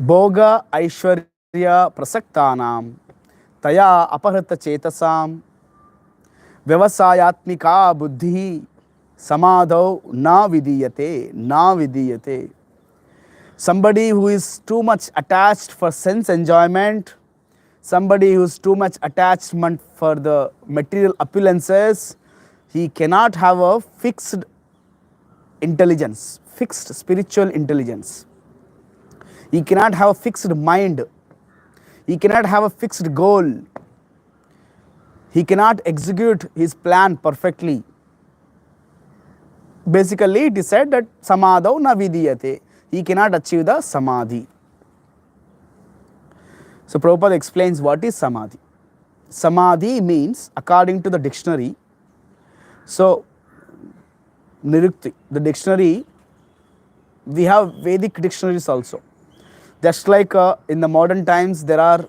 Bhoga Aishwarya Prasaktanam Taya Aparata Chetasam Vyavasayatmika Buddhi Samadhau na vidiyate. Somebody who is too much attached for sense enjoyment, somebody who is too much attachment for the material opulences, he cannot have a fixed intelligence, fixed spiritual intelligence. He cannot have a fixed mind. He cannot have a fixed goal. He cannot execute his plan perfectly. Basically, it is said that samadhau na vidiyate. He cannot achieve the samadhi. So Prabhupada explains what is samadhi. Samadhi means, according to the dictionary, so nirukti, the dictionary, we have Vedic dictionaries also. Just like in the modern times, there are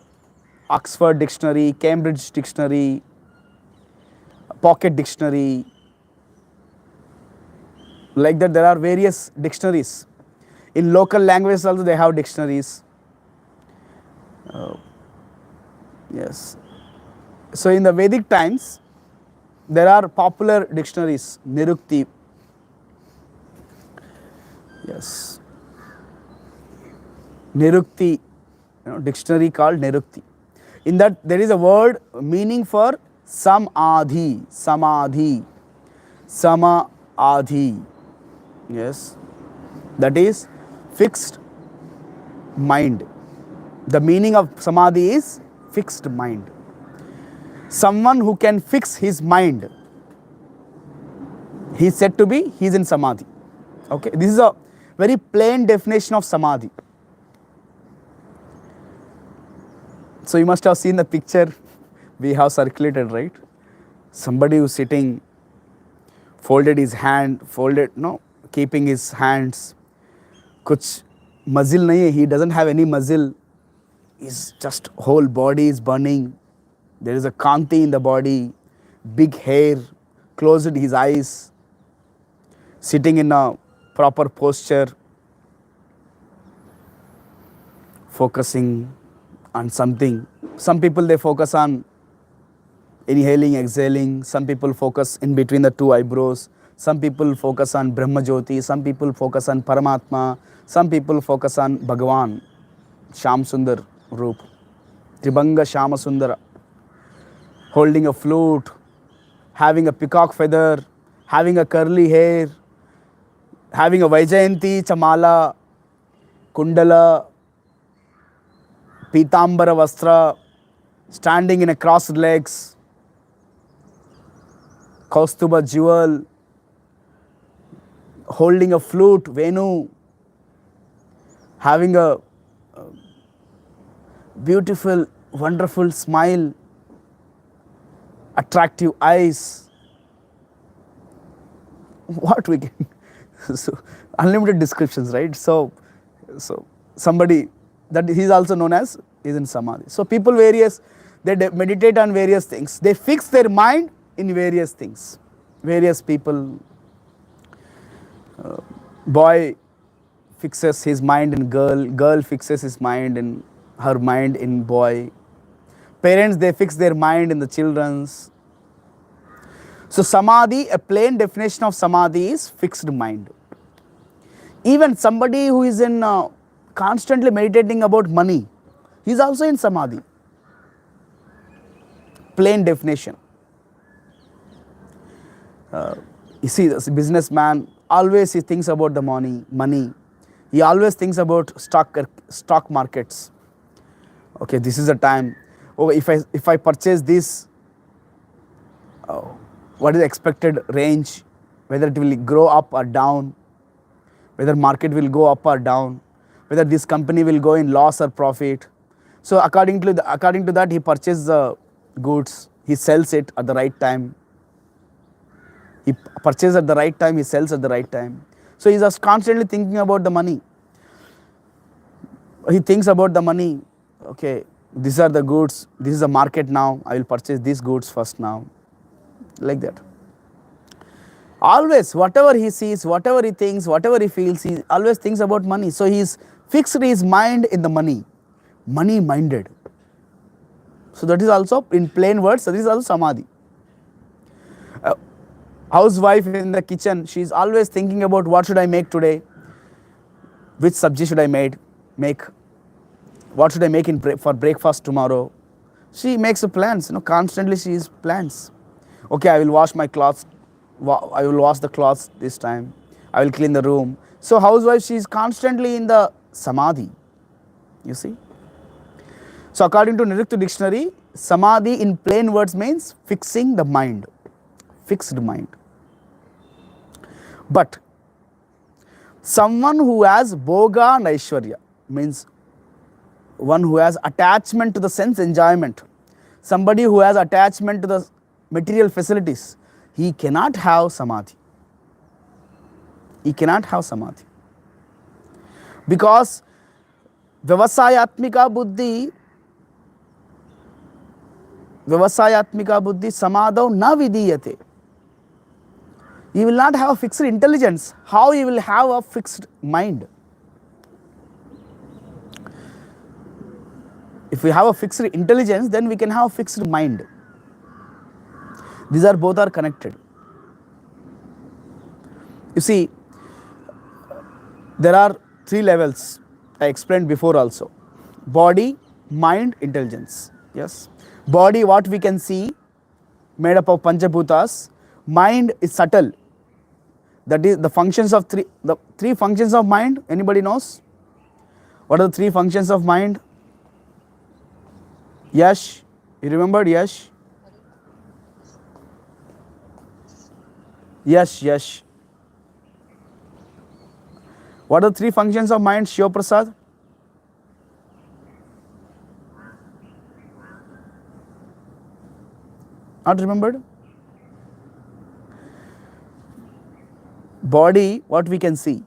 Oxford dictionary, Cambridge dictionary, pocket dictionary. Like that, there are various dictionaries. In local languages also they have dictionaries. Yes. So in the Vedic times, there are popular dictionaries, Nirukti. Yes. Nirukti, dictionary called Nirukti. In that there is a word meaning for Samadhi. Yes. That is fixed mind. The meaning of Samadhi is fixed mind. Someone who can fix his mind, he is said to be, he is in Samadhi. Okay, this is a very plain definition of Samadhi. So you must have seen the picture we have circulated, right? Somebody who is sitting, folded his hand, keeping his hands. Kuch muzzle nahi hai, he doesn't have any muzzle. His just whole body is burning. There is a kanti in the body, big hair, closed his eyes, sitting in a proper posture, focusing on something. Some people, they focus on inhaling, exhaling. Some people focus in between the two eyebrows. Some people focus on Brahma Jyoti. Some people focus on Paramatma. Some people focus on Bhagavan, Sham Sundar Roop, Tribanga Shama Sundara, holding a flute, having a peacock feather, having a curly hair, having a Vaijayanti, Chamala, Kundala, Pitambara Vastra, standing in a crossed legs, Kaustuba jewel, holding a flute, Venu, having a beautiful, wonderful smile, attractive eyes. What we can, so unlimited descriptions, right? So somebody that he is also known as is in Samadhi. So people they meditate on various things. They fix their mind in various things. Various people, boy fixes his mind in girl, girl fixes his mind in her mind in boy. Parents, they fix their mind in the children's. So Samadhi, a plain definition of Samadhi is fixed mind. Even somebody who is in constantly meditating about money, he is also in Samadhi. Plain definition. You see, this businessman, always he thinks about the money. He always thinks about stock markets. Okay, this is the time. Oh, if I purchase this, what is the expected range? Whether it will grow up or down, whether market will go up or down, whether this company will go in loss or profit. So according to that, he purchases the goods. He sells it at the right time. He purchases at the right time. He sells at the right time. So he is just constantly thinking about the money. He thinks about the money. Okay, these are the goods. This is the market now. I will purchase these goods first now. Like that. Always, whatever he sees, whatever he thinks, whatever he feels, he always thinks about money. So he is fixed his mind in the money, money minded. So that is also, in plain words, that is also samadhi. Housewife in the kitchen, she is always thinking about what should I make today, which sabji should I make, what should I make for breakfast tomorrow. She makes plans, constantly she is plans. Okay, I will wash my clothes, I will wash the clothes this time, I will clean the room. So housewife, she is constantly in the samadhi, you see. So according to Nirukta dictionary, samadhi in plain words means fixing the mind, fixed mind. But someone who has bhoga and aishwarya, means one who has attachment to the sense enjoyment, somebody who has attachment to the material facilities, he cannot have samadhi. He cannot have samadhi. Because vyavasayatmika buddhi samadhav na vidiyate. He will not have a fixed intelligence. How he will have a fixed mind? If we have a fixed intelligence, then we can have a fixed mind. These are both are connected. You see, there are 3 levels I explained before also. Body, mind, intelligence. Yes. Body, what we can see, made up of Panchabhutas. Mind is subtle. That is the functions of the 3 functions of mind. Anybody knows? What are the 3 functions of mind? Yash, you remembered Yash? Yash. What are the 3 functions of mind, Shiva Prasad? Not remembered? Body, what we can see.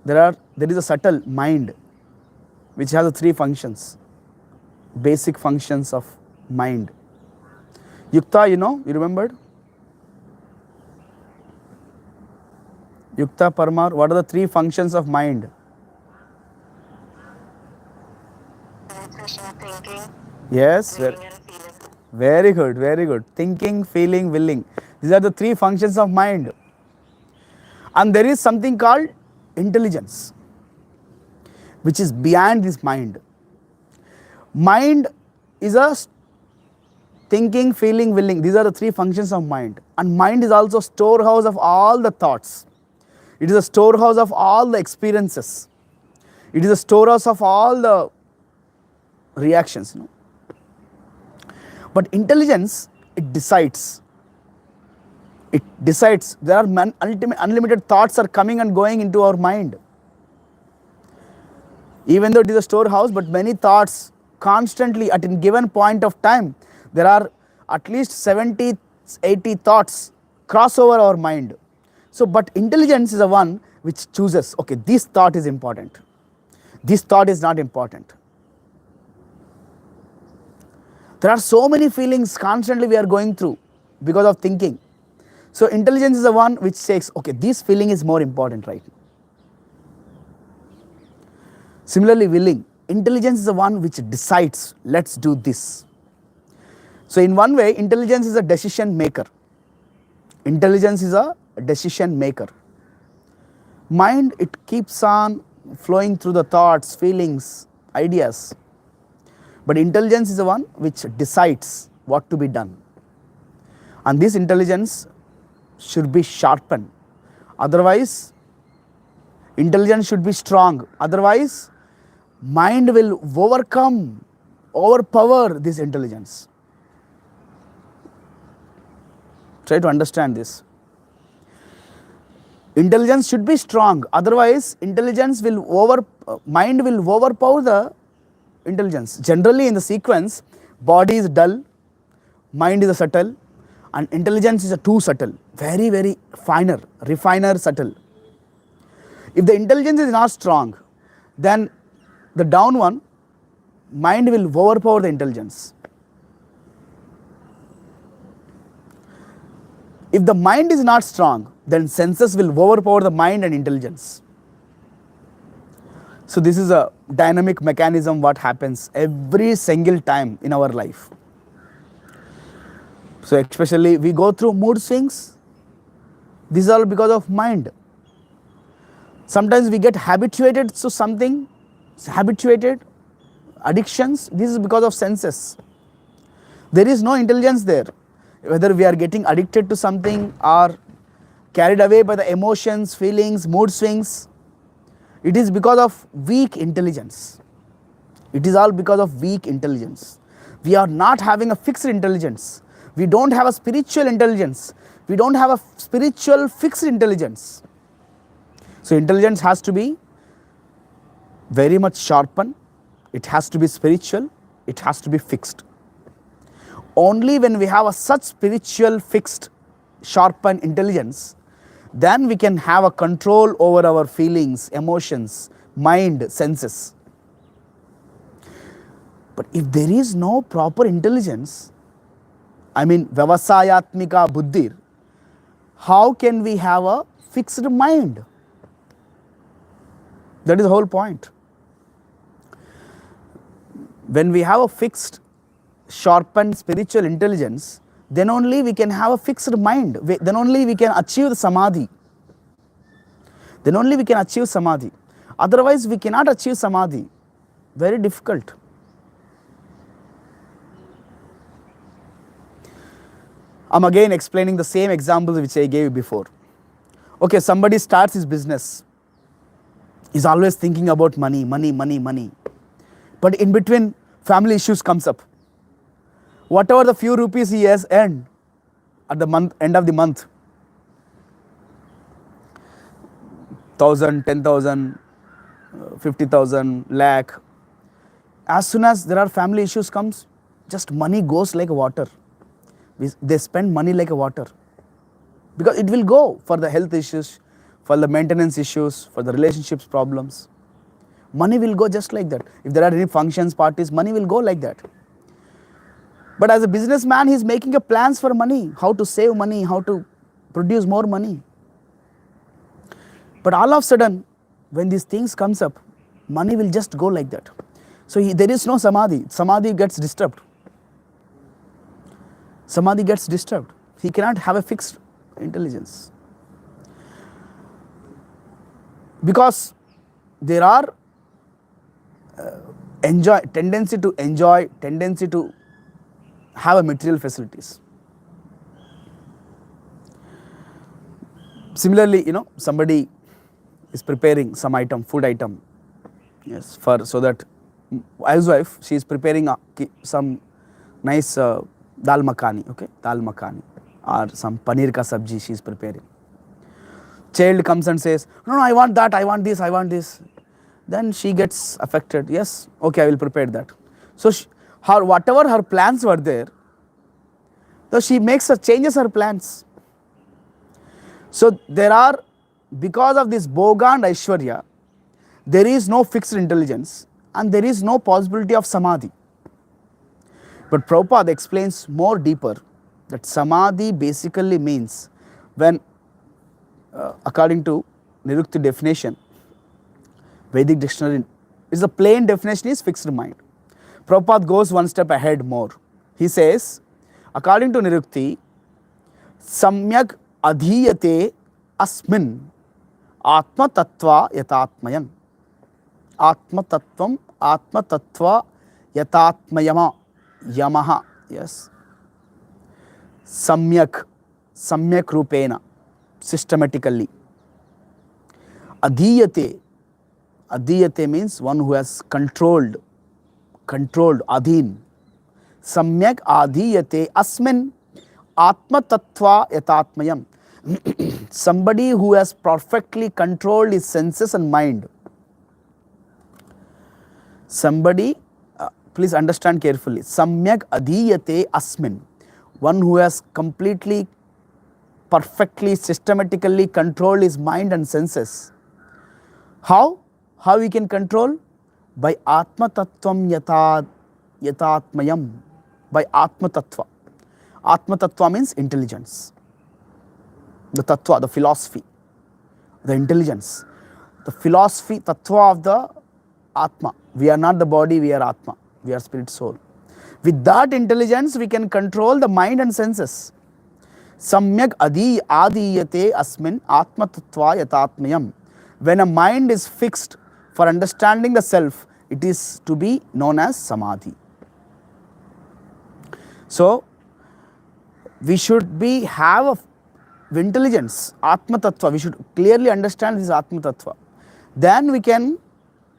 There is a subtle mind which has the 3 functions, basic functions of mind. Yukta, you remembered? Yukta, Parmar, what are the 3 functions of mind? Thinking. Yes, very good. Thinking, feeling, willing. These are the 3 functions of mind. And there is something called intelligence, which is beyond this mind. Mind is a thinking, feeling, willing. These are the 3 functions of mind. And mind is also storehouse of all the thoughts. It is a storehouse of all the experiences. It is a storehouse of all the reactions. But intelligence, it decides. There are unlimited thoughts are coming and going into our mind. Even though it is a storehouse, but many thoughts constantly at a given point of time, there are at least 70, 80 thoughts cross over our mind. So, but intelligence is the one which chooses, okay, this thought is important. This thought is not important. There are so many feelings constantly we are going through because of thinking. So intelligence is the one which says, okay, this feeling is more important right now. Similarly, willing. Intelligence is the one which decides, let's do this. So in one way, intelligence is a decision maker. Intelligence is a decision maker. Mind, it keeps on flowing through the thoughts, feelings, ideas. But intelligence is the one which decides what to be done. And this intelligence should be sharpened. Otherwise, intelligence should be strong. Otherwise, mind will overpower this intelligence. Try to understand this. Intelligence should be strong. Otherwise, mind will overpower the intelligence. Generally in the sequence, body is dull, mind is a subtle, and intelligence is a too subtle. Very, very refiner, subtle. If the intelligence is not strong, then the down one, mind will overpower the intelligence. If the mind is not strong, then senses will overpower the mind and intelligence. So this is a dynamic mechanism what happens every single time in our life. So especially we go through mood swings. This is all because of mind. Sometimes we get habituated to something, habituated, addictions. This is because of senses. There is no intelligence there. Whether we are getting addicted to something or carried away by the emotions, feelings, mood swings, it is because of weak intelligence. It is all because of weak intelligence. We are not having a fixed intelligence. We don't have a spiritual intelligence. We don't have a spiritual fixed intelligence. So intelligence has to be very much sharpened. It has to be spiritual. It has to be fixed. Only when we have a such spiritual, fixed, sharpened intelligence, then we can have a control over our feelings, emotions, mind, senses. But if there is no proper intelligence, I mean Vyavasayatmika Buddhir, how can we have a fixed mind? That is the whole point. When we have a fixed, sharpened spiritual intelligence, then only we can have a fixed mind. Then only we can achieve the Samadhi. Then only we can achieve Samadhi. Otherwise, we cannot achieve Samadhi. Very difficult. I'm again explaining the same examples which I gave you before. Okay, somebody starts his business. He's always thinking about money, money, money, money. But in between, family issues comes up. Whatever the few rupees he has earned at the end of the month, 1,000, 10,000, 50,000, lakh. As soon as there are family issues comes, just money goes like water. They spend money like water. Because it will go for the health issues, for the maintenance issues, for the relationships problems. Money will go just like that. If there are any functions, parties, money will go like that. But as a businessman, he is making a plans for money, how to save money, how to produce more money. But all of a sudden, when these things comes up, money will just go like that. So there is no Samadhi. Samadhi gets disturbed. Samadhi gets disturbed. He cannot have a fixed intelligence. Because there are tendency to have a material facilities. Similarly, somebody is preparing some item, food item, yes, so that housewife, she is preparing some nice dal makhani, okay, dal makhani, or some paneer ka sabji she is preparing. Child comes and says, no, I want that, I want this, I want this. Then she gets affected. Yes, okay, I will prepare that. So whatever her plans were there, so she changes her plans. So there are, because of this Bhoga and Aishwarya, there is no fixed intelligence and there is no possibility of Samadhi. But Prabhupada explains more deeper that Samadhi basically means when, according to Nirukti definition, Vedic dictionary, is the plain definition is fixed mind. Prabhupada goes one step ahead more. He says, according to Nirukti, Samyak adhiyate asmin atma tattva yatatmayam. Atma tattva yatatmayama. Yamaha. Yes. Samyak rupena. Systematically. Adhiyate means one who has controlled, adhin. Samyak adhiyate asmin atma tattva yatatmayam. Somebody who has perfectly controlled his senses and mind. Somebody, please understand carefully. Samyak adhiyate asmin. One who has completely, perfectly, systematically controlled his mind and senses. How? How we can control? By Atma Tattvam Yatatmayam. By Atma Tattva. Atma Tattva means intelligence. The Tattva, the philosophy, the intelligence. The philosophy, Tattva of the Atma. We are not the body, we are Atma. We are spirit soul. With that intelligence, we can control the mind and senses. Samyak adiyate asmin atma tattva yatatmayam. When a mind is fixed for understanding the self, it is to be known as Samadhi. So, we should have intelligence, Atma Tattva. We should clearly understand this Atma Tattva. Then we can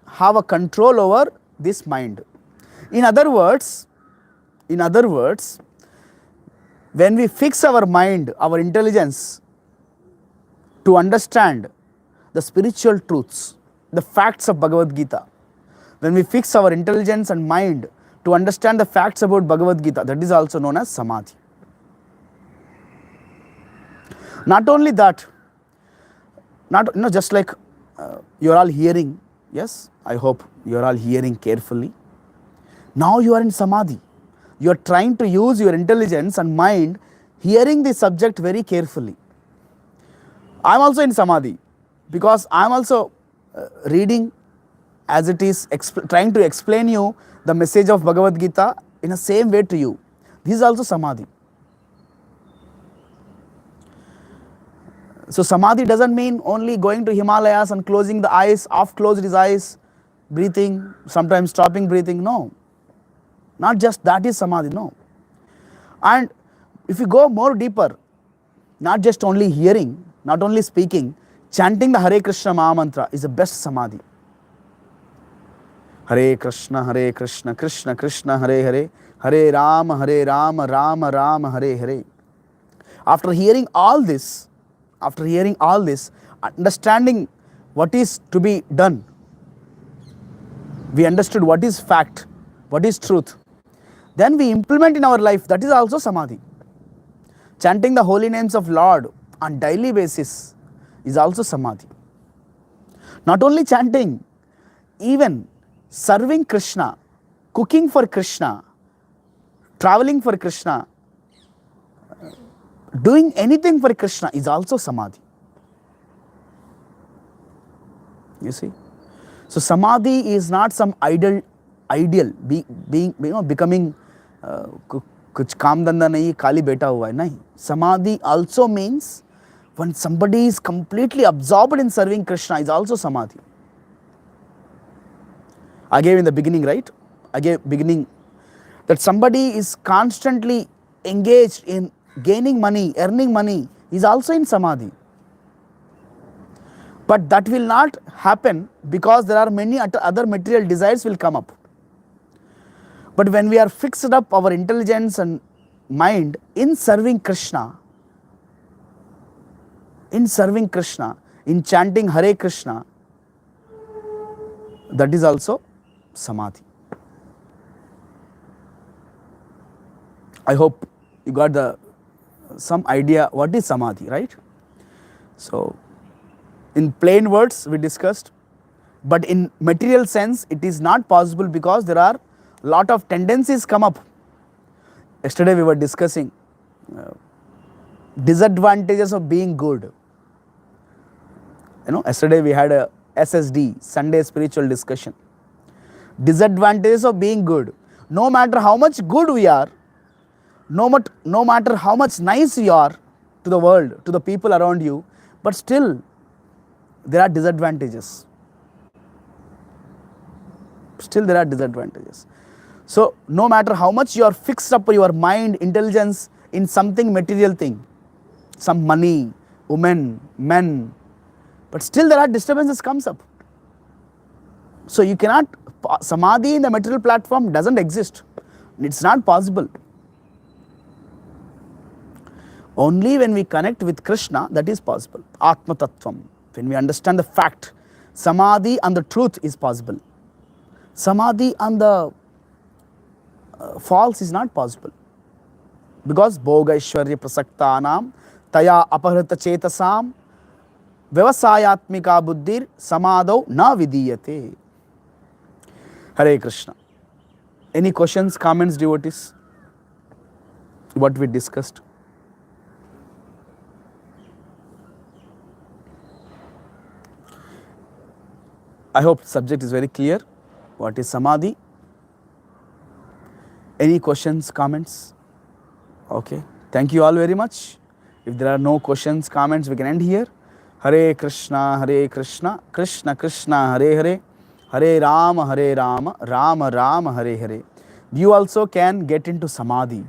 have a control over this mind. In other words, when we fix our mind, our intelligence to understand the spiritual truths, the facts of Bhagavad Gita, when we fix our intelligence and mind to understand the facts about Bhagavad Gita, that is also known as Samadhi. Not only that, just like you are all hearing, yes, I hope you are all hearing carefully. Now you are in Samadhi. You are trying to use your intelligence and mind, hearing the subject very carefully. I am also in Samadhi because I am also reading as it is, trying to explain you the message of Bhagavad Gita in the same way to you. This is also Samadhi. So Samadhi doesn't mean only going to Himalayas and closing the eyes, half closed his eyes, breathing, sometimes stopping breathing. No. Not just that is Samadhi, no. And if you go more deeper, not just only hearing, not only speaking, chanting the Hare Krishna Maha Mantra is the best Samadhi. Hare Krishna, Krishna Krishna, Hare Hare, Hare Rama, Rama Rama, Hare Hare. After hearing all this, understanding what is to be done, we understood what is fact, what is truth. Then we implement in our life, that is also Samadhi. Chanting the holy names of Lord on daily basis is also Samadhi. Not only chanting, even serving Krishna, cooking for Krishna, traveling for Krishna, doing anything for Krishna is also Samadhi. You see? So Samadhi is not some ideal, becoming कुछ काम धंधा नहीं, खाली बैठा हुआ है, नहीं. Samadhi also means when somebody is completely absorbed in serving Krishna is also Samadhi. I gave in the beginning, right? I gave beginning that somebody is constantly engaged in gaining money, earning money, is also in Samadhi. But that will not happen because there are many other material desires will come up. But when we are fixed up our intelligence and mind in serving Krishna, in chanting Hare Krishna, that is also Samadhi. I hope you got some idea what is Samadhi, right? So, in plain words we discussed, but in material sense it is not possible because there are lot of tendencies come up. Yesterday we were discussing disadvantages of being good. Yesterday we had a SSD, Sunday spiritual discussion. Disadvantages of being good. No matter how much good we are, no matter how much nice you are to the world, to the people around you, but still there are disadvantages. So no matter how much you are fixed up your mind, intelligence in something material thing, some money, women, men, but still there are disturbances comes up. So you cannot, Samadhi in the material platform doesn't exist. It's not possible. Only when we connect with Krishna, that is possible. Atma Tattvam. When we understand the fact, Samadhi and the truth is possible. Samadhi and the false is not possible. Because Bhoga Ishwarya Prasaktanam Taya Aparata Chetasam Vyavasayatmika Buddhir Samadau Na Vidiyate. Hare Krishna. Any questions, comments, devotees? What we discussed? I hope subject is very clear. What is Samadhi? Any questions, comments? Okay. Thank you all very much. If there are no questions, comments, we can end here. Hare Krishna, Krishna Krishna, Hare Hare, Hare Rama, Rama Rama, Hare Hare. You also can get into Samadhi.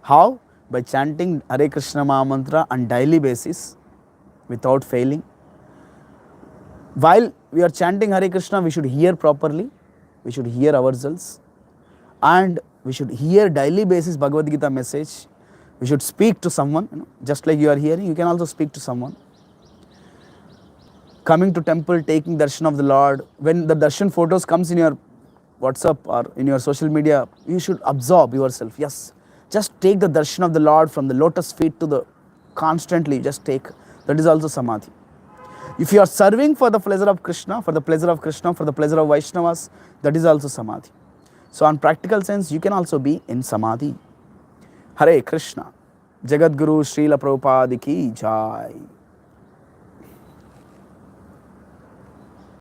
How? By chanting Hare Krishna Maha Mantra on daily basis without failing. While we are chanting Hare Krishna, we should hear properly. We should hear ourselves. And we should hear daily basis Bhagavad Gita message. We should speak to someone. Just like you are hearing, you can also speak to someone. Coming to temple, taking darshan of the Lord. When the darshan photos comes in your WhatsApp or in your social media, you should absorb yourself. Yes, just take the darshan of the Lord from the lotus feet to the constantly. Just take. That is also Samadhi. If you are serving for the pleasure of Krishna, for the pleasure of Krishna, for the pleasure of Vaishnavas, that is also Samadhi. So on practical sense, you can also be in Samadhi. Hare Krishna. Jagadguru Srila Prabhupada ki jai.